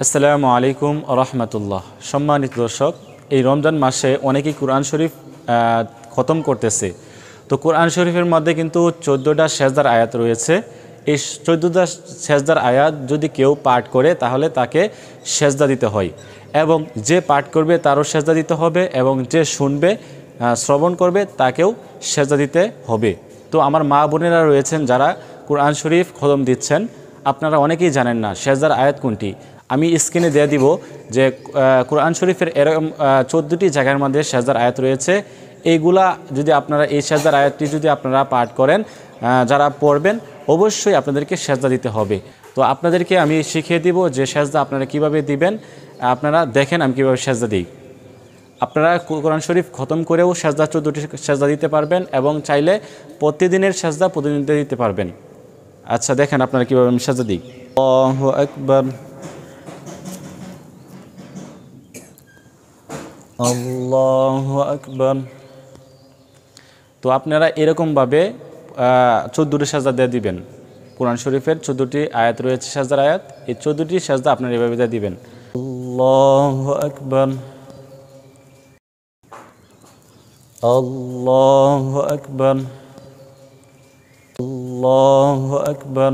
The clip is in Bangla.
আসসালামু আলাইকুম রহমতুল্লাহ। সম্মানিত দর্শক, এই রমজান মাসে অনেকেই কোরআন শরীফ খতম করতেছে। তো কোরআন শরীফের মধ্যে কিন্তু 14টা সেজদার আয়াত রয়েছে। এই 14টা সেজদার আয়াত যদি কেউ পাঠ করে তাহলে তাকে সেজদা দিতে হয়, এবং যে পাঠ করবে তারও সেজদা দিতে হবে, এবং যে শুনবে শ্রবণ করবে তাকেও সেজদা দিতে হবে। তো আমার মা বোনেরা রয়েছেন যারা কোরআন শরীফ খতম দিচ্ছেন, আপনারা অনেকেই জানেন না সেজদার আয়াত কোনটি। আমি স্ক্রিনে দিয়ে দিব যে কোরআন শরীফের এরকম 14টি জায়গার মধ্যে সেজদার আয়াত রয়েছে। এইগুলা যদি আপনারা এই সেজদার আয়াতটি যদি আপনারা পাঠ করেন, যারা পড়বেন অবশ্যই আপনাদেরকে সেজদা দিতে হবে। তো আপনাদেরকে আমি শিখিয়ে দিব যে সেজদা আপনারা কিভাবে দিবেন। আপনারা দেখেন আমি কীভাবে সেজদা দিই। আপনারা কোরআন শরীফ খতম করেও সেজদা 14টি সেজদা দিতে পারবেন, এবং চাইলে প্রতিদিনের সেজদা প্রতিদিন দিতে পারবেন। আচ্ছা, দেখেন আপনারা কীভাবে আমি সেজদা দিই। আল্লাহু আকবার, আল্লাহু আকবার। তো আপনারা এরকমভাবে 14টি সেজদা দিয়ে দিবেন। কোরআন শরীফের 14টি আয়াত রয়েছে সেজদার আয়াত, এই 14টি সেজদা আপনারা এভাবে দিয়ে দিবেন। আল্লাহু আকবার, আল্লাহু আকবার, আল্লাহু আকবার।